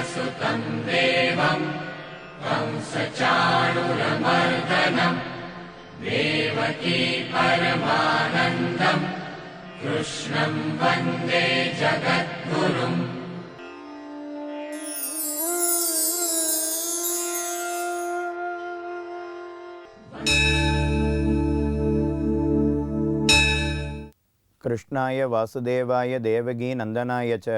सुतं देवं कंसचाणूरमर्दनं देवकी परमानन्दं कृष्णं वन्दे जगद्गुरुम्. कृष्णाय वासुदेवाय देवगी नंदनाय च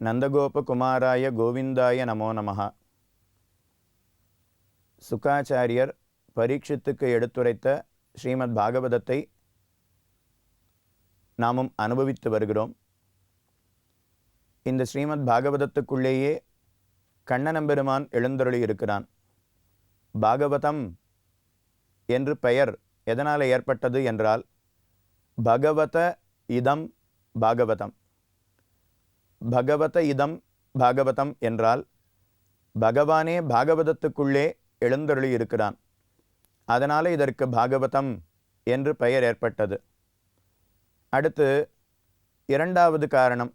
नंदगोपकुमाराय गोविंदाय नमो नमः. சுகாச்சாரியர் பரீட்சித்துக்கு எடுத்துரைத்த ஸ்ரீமத் பாகவதத்தை நாமும் அனுபவித்து வருகிறோம். இந்த ஸ்ரீமத் பாகவதத்துக்குள்ளேயே கண்ணனம்பெருமான் எழுந்தருளி இருக்கிறான். பாகவதம் என்று பெயர் எதனால் ஏற்பட்டது என்றால், பகவத இதம் பாகவதம். பகவத இதம் பாகவதம் என்றால் பகவானே பாகவதத்துக்குள்ளே எழுந்தருளி இருக்கிறான். அதனால் இதற்கு பாகவதம் என்று பெயர் ஏற்பட்டது. அடுத்து இரண்டாவது காரணம்,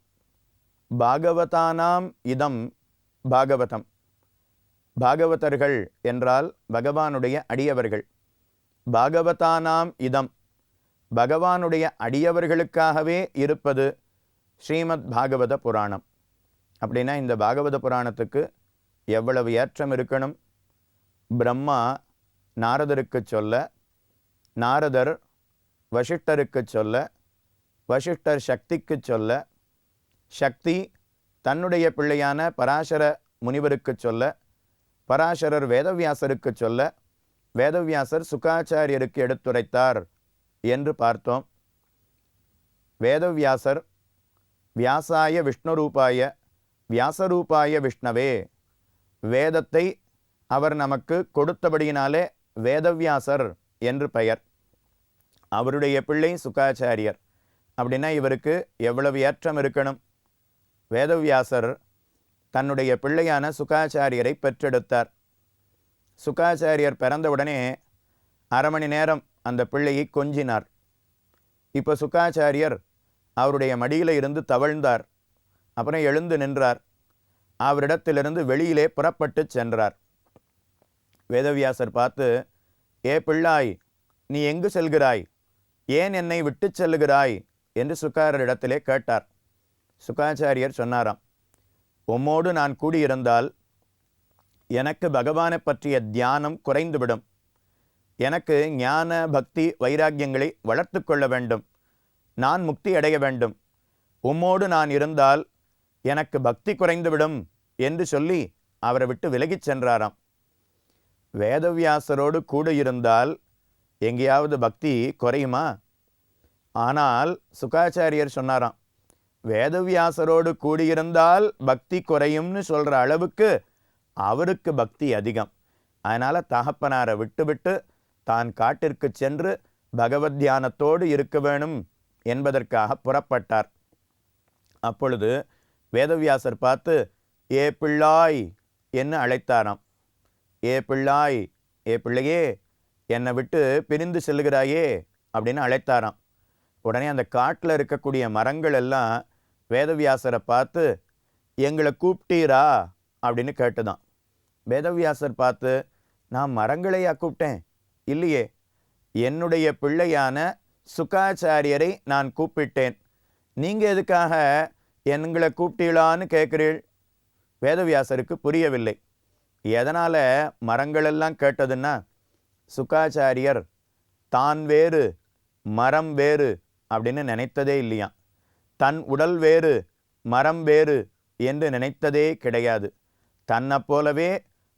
பாகவதானாம் இதம் பாகவதம். பாகவதர்கள் என்றால் பகவானுடைய அடியவர்கள். பாகவதானாம் இதம், பகவானுடைய அடியவர்களுக்காகவே இருப்பது ஸ்ரீமத் பாகவத புராணம். அப்படின்னா இந்த பாகவத புராணத்துக்கு எவ்வளவு ஏற்றம் இருக்கணும். பிரம்மா நாரதருக்கு சொல்ல, நாரதர் வசிஷ்டருக்கு சொல்ல, வசிஷ்டர் சக்திக்கு சொல்ல, சக்தி தன்னுடைய பிள்ளையான பராசர முனிவருக்கு சொல்ல, பராசரர் வேதவியாசருக்கு சொல்ல, வேதவியாசர் சுகாச்சாரியருக்கு எடுத்துரைத்தார் என்று பார்த்தோம். வேதவியாசர் வியாசாய விஷ்ணுரூபாய வியாசரூபாய விஷ்ணவே, வேதத்தை அவர் நமக்கு கொடுத்தபடியினாலே வேதவியாசர் என்று பெயர். அவருடைய பிள்ளை சுகாச்சாரியர். அப்படின்னா இவருக்கு எவ்வளவு ஏற்றம் இருக்கணும். வேதவியாசர் தன்னுடைய பிள்ளையான சுகாச்சாரியரை பெற்றெடுத்தார். சுகாச்சாரியர் பிறந்தவுடனே அரை மணி நேரம் அந்த பிள்ளையை கொஞ்சினார். இப்போ சுகாச்சாரியர் அவருடைய மடியில் இருந்து தவழ்ந்தார். அப்புறம் எழுந்து நின்றார். அவரிடத்திலிருந்து வெளியிலே புறப்பட்டு சென்றார். வேதவியாசர் பார்த்து, ஏ பிள்ளாய், நீ எங்கு செல்கிறாய்? ஏன் என்னை விட்டு செல்லுகிறாய் என்று சுகாரரிடத்திலே கேட்டார். சுகாச்சாரியர் சொன்னாராம், உம்மோடு நான் கூடியிருந்தால் எனக்கு பகவானை பற்றிய தியானம் குறைந்துவிடும். எனக்கு ஞான பக்தி வைராக்கியங்களை வளர்த்து கொள்ள வேண்டும். நான் முக்தி அடைய வேண்டும். உம்மோடு நான் இருந்தால் எனக்கு பக்தி குறைந்துவிடும் என்று சொல்லி அவரை விட்டு விலகிச் சென்றாராம். வேதவியாசரோடு கூட இருந்தால் எங்கேயாவது பக்தி குறையுமா? ஆனால் சுகாச்சாரியர் சொன்னாராம், வேதவியாசரோடு கூடியிருந்தால் பக்தி குறையும்னு சொல்கிற அளவுக்கு அவருக்கு பக்தி அதிகம். அதனால் தகப்பனாரை விட்டுவிட்டு தான் காட்டிற்கு சென்று பகவத் தியானத்தோடு இருக்க வேணும் என்பதற்காக புறப்பட்டார். அப்பொழுது வேதவியாசர் பார்த்து, ஏ பிள்ளாய் என்று அழைத்தாராம். ஏ பிள்ளாய், ஏ பிள்ளையே, என்னை விட்டு பிரிந்து செல்கிறாயே அப்படின்னு அழைத்தாராம். உடனே அந்த காட்டில் இருக்கக்கூடிய மரங்கள் எல்லாம் வேதவியாசரை பார்த்து, எங்களை கூப்பிட்டீரா அப்படின்னு கேட்டுதான். வேதவியாசர் பார்த்து, நான் மரங்களையா கூப்பிட்டேன்? இல்லையே, என்னுடைய பிள்ளையான சுகாச்சாரியரை நான் கூப்பிட்டேன். நீங்கள் எதுக்காக எங்களை கூப்பிட்டீளான்னு கேட்குறீள்? வேதவியாசருக்கு புரியவில்லை. எதனால் மரங்களெல்லாம் கேட்டதுன்னா, சுகாச்சாரியர் தான் வேறு மரம் வேறு அப்படின்னு நினைத்ததே இல்லையாம். தன் உடல் வேறு மரம் வேறு என்று நினைத்ததே கிடையாது. தன்னை போலவே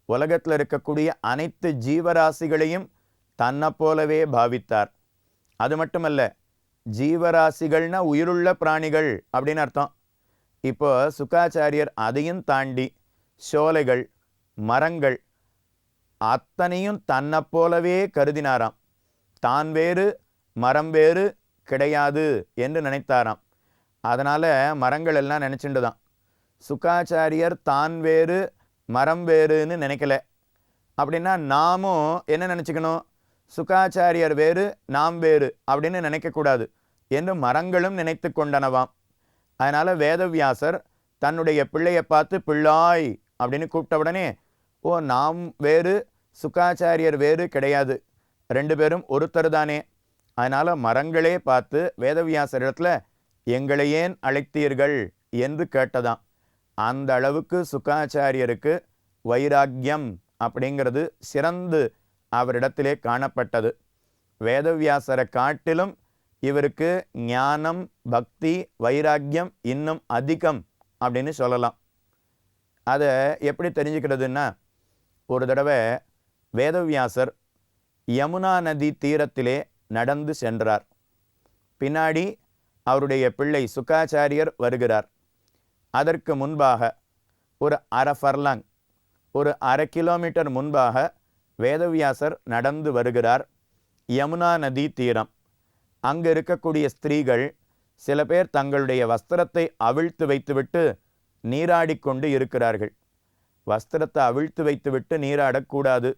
உலகத்தில் இருக்கக்கூடிய அனைத்து ஜீவராசிகளையும் தன்னை போலவே பாவித்தார். அது மட்டுமல்ல, ஜீவராசிகள்னா உயிருள்ள பிராணிகள் அப்படின்னு அர்த்தம். இப்போ சுகாச்சாரியர் அதையும் தாண்டி சோலைகள், மரங்கள் அத்தனையும் தன்னை போலவே கருதினாராம். தான் வேறு மரம் வேறு கிடையாது என்று நினைத்தாராம். அதனால் மரங்கள் எல்லாம் நினச்சிட்டு தான். சுகாச்சாரியர் தான் வேறு மரம் வேறுன்னு நினைக்கல. அப்படின்னா நாமும் என்ன நினச்சிக்கணும்? சுகாச்சாரியர் வேறு நாம் வேறு அப்படின்னு நினைக்கக்கூடாது என்று மரங்களும் நினைத்து கொண்டனவாம். அதனால் வேதவியாசர் தன்னுடைய பிள்ளையை பார்த்து பிள்ளாய் அப்படின்னு கூப்பிட்ட உடனே, ஓ நாம் வேறு சுக்காச்சாரியர் வேறு கிடையாது, 2 பேரும் ஒருத்தர் தானே, அதனால் மரங்களே பார்த்து வேதவியாசரிடத்தில் எங்களை ஏன் அழைத்தீர்கள் என்று கேட்டதாம். அந்த அளவுக்கு சுக்காச்சாரியருக்கு வைராக்கியம் அப்படிங்கிறது சிறந்து அவரிடத்திலே காணப்பட்டது. வேதவியாசரை காட்டிலும் இவருக்கு ஞானம், பக்தி, வைராக்கியம் இன்னும் அதிகம் அப்படின்னு சொல்லலாம். அதை எப்படி தெரிஞ்சுக்கிறதுன்னா, ஒரு தடவை வேதவியாசர் யமுனா நதி தீரத்திலே நடந்து சென்றார். பின்னாடி அவருடைய பிள்ளை சுக்காச்சாரியர் வருகிறார். அதற்கு முன்பாக ஒரு அரை ஃபர்லாங், ஒரு 1/2 கிலோமீட்டர் முன்பாக வேதவியாசர் நடந்து வருகிறார். யமுனா நதி தீரம். அங்கு இருக்கக்கூடிய ஸ்திரீகள் சில பேர் தங்களுடைய வஸ்திரத்தை அவிழ்த்து வைத்துவிட்டு நீராடிக்கொண்டு இருக்கிறார்கள். வஸ்திரத்தை அவிழ்த்து வைத்துவிட்டு நீராடக்கூடாது.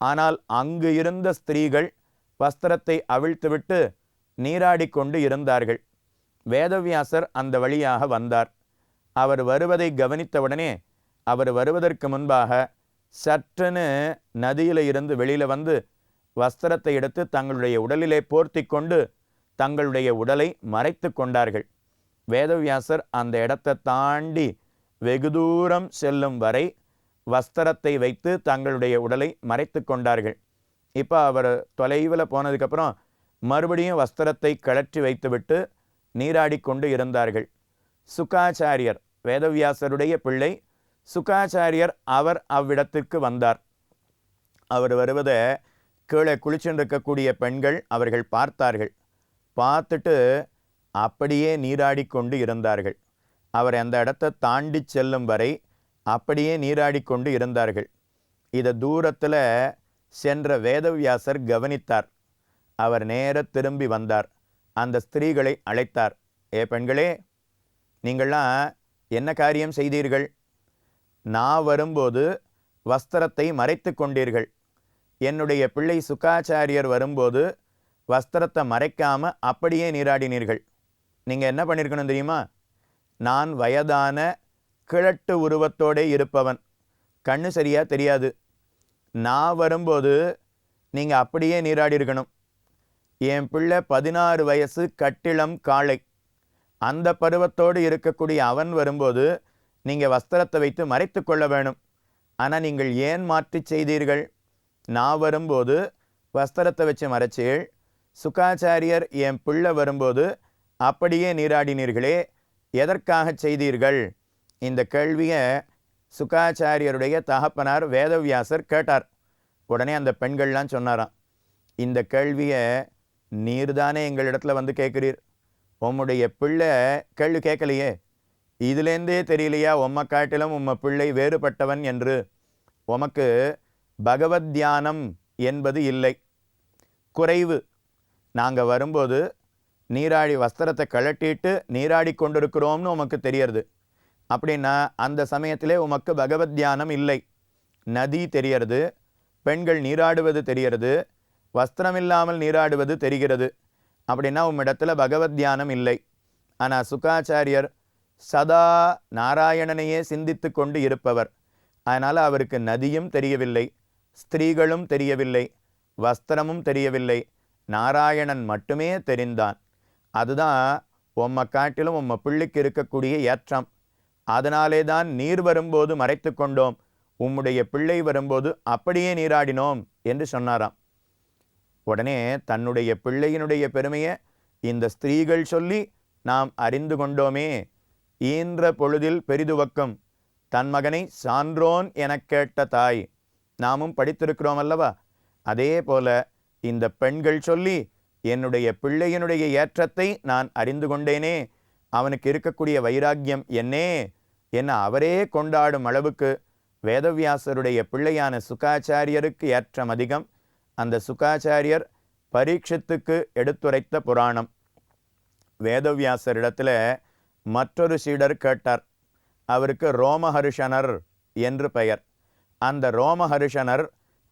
ஆனால் அங்கு இருந்த ஸ்திரீகள் வஸ்திரத்தை அவிழ்த்துவிட்டு நீராடிக்கொண்டு இருந்தார்கள். வேதவியாசர் அந்த வழியாக வந்தார். அவர் வருவதை கவனித்தவுடனே அவர் வருவதற்கு முன்பாக சற்றுன்னு நதியில் இருந்து வெளியில் வந்து வஸ்திரத்தை எடுத்து தங்களுடைய உடலிலே போர்த்தி கொண்டு தங்களுடைய உடலை மறைத்து கொண்டார்கள். வேதவியாசர் அந்த இடத்தை தாண்டி வெகு தூரம் செல்லும் வரை வஸ்திரத்தை வைத்து தங்களுடைய உடலை மறைத்து கொண்டார்கள். இப்போ அவர் தொலைவில் போனதுக்கப்புறம் மறுபடியும் வஸ்திரத்தை கழற்றி வைத்துவிட்டு நீராடிக்கொண்டு இருந்தார்கள். சுக்காச்சாரியர், வேதவியாசருடைய பிள்ளை சுக்காச்சாரியர், அவர் அவ்விடத்திற்கு வந்தார். அவர் வருவதை கீழே குளிச்சுருக்கக்கூடிய பெண்கள் அவர்கள் பார்த்தார்கள். பார்த்துட்டு அப்படியே நீராடிக்கொண்டு இருந்தார்கள். அவர் அந்த இடத்தை தாண்டி செல்லும் வரை அப்படியே நீராடிக்கொண்டு இருந்தார்கள். இதை தூரத்தில் சென்ற வேதவியாசர் கவனித்தார். அவர் நேர திரும்பி வந்தார். அந்த ஸ்திரீகளை அழைத்தார். ஏ பெண்களே, நீங்கள்லாம் என்ன காரியம் செய்தீர்கள்? நான் வரும்போது வஸ்திரத்தை மறைத்து கொண்டீர்கள். என்னுடைய பிள்ளை சுக்காச்சாரியர் வரும்போது வஸ்திரத்தை மறைக்காமல் அப்படியே நீராடினீர்கள். நீங்கள் என்ன பண்ணியிருக்கணும் தெரியுமா? நான் வயதான கிழட்டு உருவத்தோடே இருப்பவன், கண்ணு சரியாக தெரியாது. நான் வரும்போது நீங்கள் அப்படியே நீராடி இருக்கணும். என் பிள்ளை 16 வயசு கட்டிளம் காளை, அந்த பருவத்தோடு இருக்கக்கூடிய அவன் வரும்போது நீங்கள் வஸ்திரத்தை வைத்து மறைத்து கொள்ள வேணும். ஆனால் நீங்கள் ஏன் மாற்றி செய்தீர்கள்? நான் வரும்போது வஸ்திரத்தை வச்சு மறைச்சீள், சுக்காச்சாரியர் என் பிள்ளை வரும்போது அப்படியே நீராடினீர்களே, எதற்காக செய்தீர்கள்? இந்த கேள்வியை சுக்காச்சாரியருடைய தகப்பனார் வேதவியாசர் கேட்டார். உடனே அந்த பெண்கள்லாம் சொன்னாராம், இந்த கேள்வியை நீர்தானே எங்களிடத்துல வந்து கேட்குறீர், உம்முடைய பிள்ளை கேள்வி கேட்கலையே, இதுலேருந்தே தெரியலையா உம்மை காட்டிலும் உம்மை பிள்ளை வேறுபட்டவன் என்று? உமக்கு பகவத் தியானம் என்பது இல்லை, குறைவு. நாங்கள் வரும்போது நீராடி வஸ்திரத்தை கழட்டிட்டு நீராடி கொண்டிருக்கிறோம்னு உமக்கு தெரியறது. அப்படின்னா அந்த சமயத்திலே உமக்கு பகவத் தியானம் இல்லை. நதி தெரியறது, பெண்கள் நீராடுவது தெரியறது, வஸ்திரமில்லாமல் நீராடுவது தெரிகிறது. அப்படின்னா உம்மிடத்தில் பகவத் தியானம் இல்லை. ஆனால் சுக்காச்சாரியர் சதா நாராயணனையே சிந்தித்து கொண்டு இருப்பவர். அதனால் அவருக்கு நதியும் தெரியவில்லை, ஸ்திரீகளும் தெரியவில்லை, வஸ்திரமும் தெரியவில்லை, நாராயணன் மட்டுமே தெரிந்தான். அதுதான் உம்மை காட்டிலும் உம்மை பிள்ளைக்கு இருக்கக்கூடிய ஏற்றம். அதனாலே தான் நீர் வரும்போது மறைத்து கொண்டோம், உம்முடைய பிள்ளை வரும்போது அப்படியே நீராடினோம் என்று சொன்னாராம். உடனே தன்னுடைய பிள்ளையினுடைய பெருமையை இந்த ஸ்திரீகள் சொல்லி நாம் அறிந்து கொண்டோமே. ஈன்ற பொழுதில் பெரிதுவக்கம் தன் மகனை சான்றோன் எனக் கேட்ட தாய், நாமும் படித்திருக்கிறோம் அல்லவா? அதே போல இந்த பெண்கள் சொல்லி என்னுடைய பிள்ளையினுடைய ஏற்றத்தை நான் அறிந்து கொண்டேனே, அவனுக்கு இருக்கக்கூடிய வைராக்கியம் என்னே என்ன அவரே கொண்டாடும் அளவுக்கு வேதவியாசருடைய பிள்ளையான சுக்காச்சாரியருக்கு ஏற்றம் அதிகம். அந்த சுக்காச்சாரியர் பரீட்சித்துக்கு எடுத்துரைத்த புராணம். வேதவியாசரிடத்தில் மற்றொரு சீடர் கேட்டார். அவருக்கு ரோமஹர்ஷனர் என்று பெயர். அந்த ரோமஹர்ஷனர்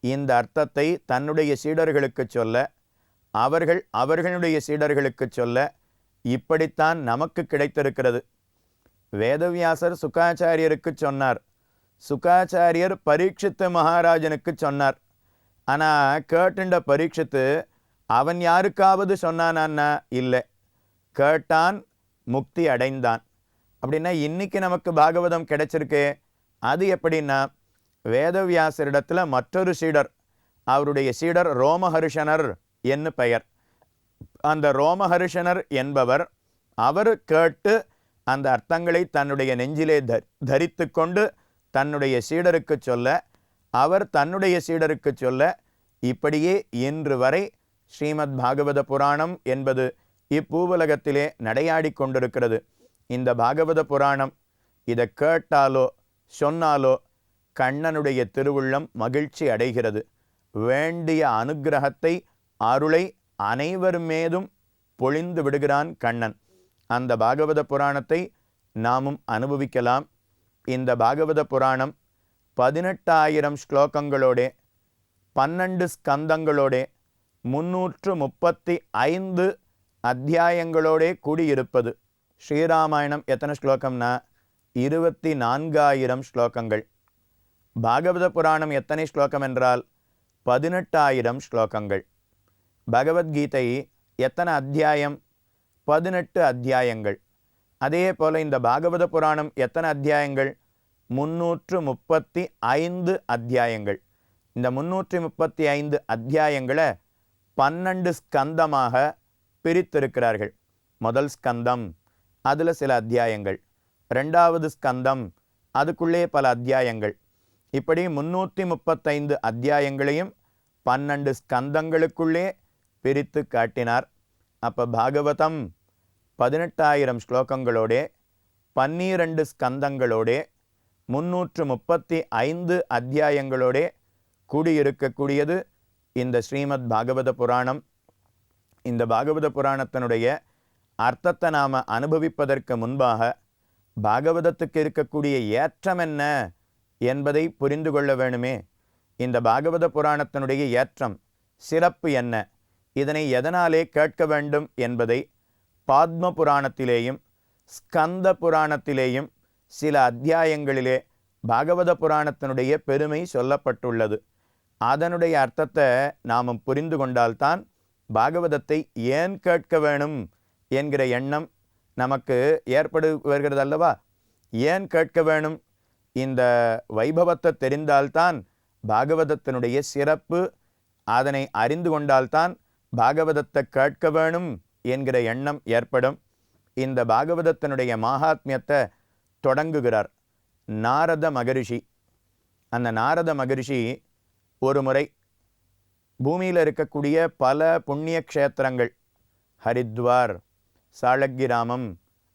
இந்த அர்த்தத்தை தன்னுடைய சீடர்களுக்கு சொல்ல, அவர்களுடைய சீடர்களுக்கு சொல்ல, இப்படித்தான் நமக்கு கிடைத்திருக்கிறது. வேதவியாசர் சுகாச்சாரியருக்கு சொன்னார், சுகாச்சாரியர் பரீட்சித்து மகாராஜனுக்கு சொன்னார். ஆனால் கேட்டுண்ட பரீட்சித்து அவன் யாருக்காவது சொன்னானா? இல்லை, கேட்டான், முக்தி அடைந்தான். அப்படின்னா இன்னைக்கு நமக்கு பாகவதம் கிடைச்சிருக்கே, அது எப்படின்னா வேதவியாசரிடத்தில் மற்றொரு சீடர், அவருடைய சீடர் ரோமஹர்ஷனர் என்று பெயர். அந்த ரோமஹர்ஷனர் என்பவர் அவர் கேட்டு அந்த அர்த்தங்களை தன்னுடைய நெஞ்சிலே தரித்து கொண்டு தன்னுடைய சீடருக்கு சொல்ல, அவர் தன்னுடைய சீடருக்கு சொல்ல, இப்படியே இன்று வரை ஸ்ரீமத் பாகவத புராணம் என்பது இப்பூவுலகத்திலே நடையாடி கொண்டிருக்கிறது. இந்த பாகவத புராணம் இதை கேட்டாலோ சொன்னாலோ கண்ணனுடைய திருவுள்ளம் மகிழ்ச்சி அடைகிறது. வேண்டிய அனுக்கிரகத்தை, அருளை அனைவர் மீதும் பொழிந்து விடுகிறான் கண்ணன். அந்த பாகவத புராணத்தை நாமும் அனுபவிக்கலாம். இந்த பாகவத புராணம் 18,000 ஸ்லோகங்களோட 12 ஸ்கந்தங்களோட 335 அத்தியாயங்களோட கூடியிருப்பது. ஸ்ரீராமாயணம் எத்தனை ஸ்லோகம்னா 24,000 ஸ்லோகங்கள். பாகவத புராணம் எத்தனை ஸ்லோகம் என்றால் 18,000 ஸ்லோகங்கள். பகவத்கீதை எத்தனை அத்தியாயம்? 18 அத்தியாயங்கள். அதே போல் இந்த பாகவத புராணம் எத்தனை அத்தியாயங்கள்? 335 அத்தியாயங்கள். இந்த 335 அத்தியாயங்களை 12 ஸ்கந்தமாக பிரித்திருக்கிறார்கள். முதல் ஸ்கந்தம், அதில் சில அத்தியாயங்கள். 2வது ஸ்கந்தம், அதுக்குள்ளே பல அத்தியாயங்கள். இப்படி 335 அத்தியாயங்களையும் 12 ஸ்கந்தங்களுக்குள்ளே பிரித்து காட்டினார். அப்போ பாகவதம் 18,000 ஸ்லோகங்களோட 12 ஸ்கந்தங்களோட 335 அத்தியாயங்களோட கூடியிருக்கக்கூடியது இந்த ஸ்ரீமத் பாகவத புராணம். இந்த பாகவத புராணத்தினுடைய அர்த்தத்தை நாம் அனுபவிப்பதற்கு முன்பாக பாகவதத்துக்கு இருக்கக்கூடிய ஏற்றம் என்ன என்பதை புரிந்து கொள்ள வேணுமே. இந்த பாகவத புராணத்தினுடைய ஏற்றம், சிறப்பு என்ன, இதனை எதனாலே கேட்க வேண்டும் என்பதை பாத்ம புராணத்திலேயும் ஸ்கந்த புராணத்திலேயும் சில அத்தியாயங்களிலே பாகவத புராணத்தினுடைய பெருமை சொல்லப்பட்டுள்ளது. அதனுடைய அர்த்தத்தை நாம் புரிந்து கொண்டால்தான் பாகவதத்தை ஏன் கேட்க வேணும் என்கிற எண்ணம் நமக்கு ஏற்படு வருகிறது அல்லவா. ஏன் கேட்க வேணும்? இந்த வைபவத்தை தெரிந்தால்தான் பாகவதத்தினுடைய சிறப்பு, அதனை அறிந்து கொண்டால்தான் பாகவதத்தை கேட்க வேணும் என்கிற எண்ணம் ஏற்படும். இந்த பாகவதத்தினுடைய மகாத்மியத்தை தொடங்குகிறார் நாரத மகரிஷி. அந்த நாரத மகரிஷி ஒரு முறை பூமியில் இருக்கக்கூடிய பல புண்ணிய க்ஷேத்திரங்கள், ஹரித்வார், சாளக்கிராமம்,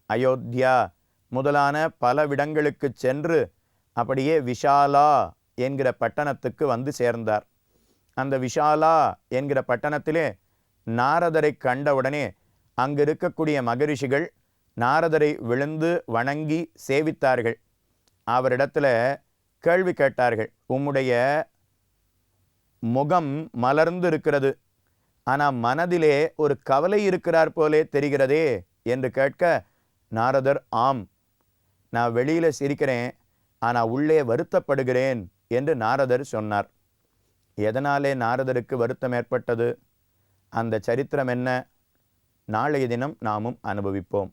அயோத்தியா முதலான பல விடங்களுக்கு சென்று அப்படியே விஷாலா என்கிற பட்டணத்துக்கு வந்து சேர்ந்தார். அந்த விஷாலா என்கிற பட்டணத்திலே நாரதரை கண்டவுடனே அங்கு இருக்கக்கூடிய மகரிஷிகள் நாரதரை விழுந்து வணங்கி சேவித்தார்கள். அவரிடத்துல கேள்வி கேட்டார்கள். உம்முடைய முகம் மலர்ந்து இருக்கிறது, ஆனால் மனதிலே ஒரு கவலை இருக்கிறார் போலே தெரிகிறதே என்று கேட்க, நாரதர் ஆம், நான் வெளியில் சிரிக்கிறேன், ஆனால் உள்ளே வருத்தப்படுகிறேன் என்று நாரதர் சொன்னார். எதனாலே நாரதருக்கு வருத்தம் ஏற்பட்டது? அந்த சரித்திரம் என்ன? நாளைய தினம் நாமும் அனுபவிப்போம்.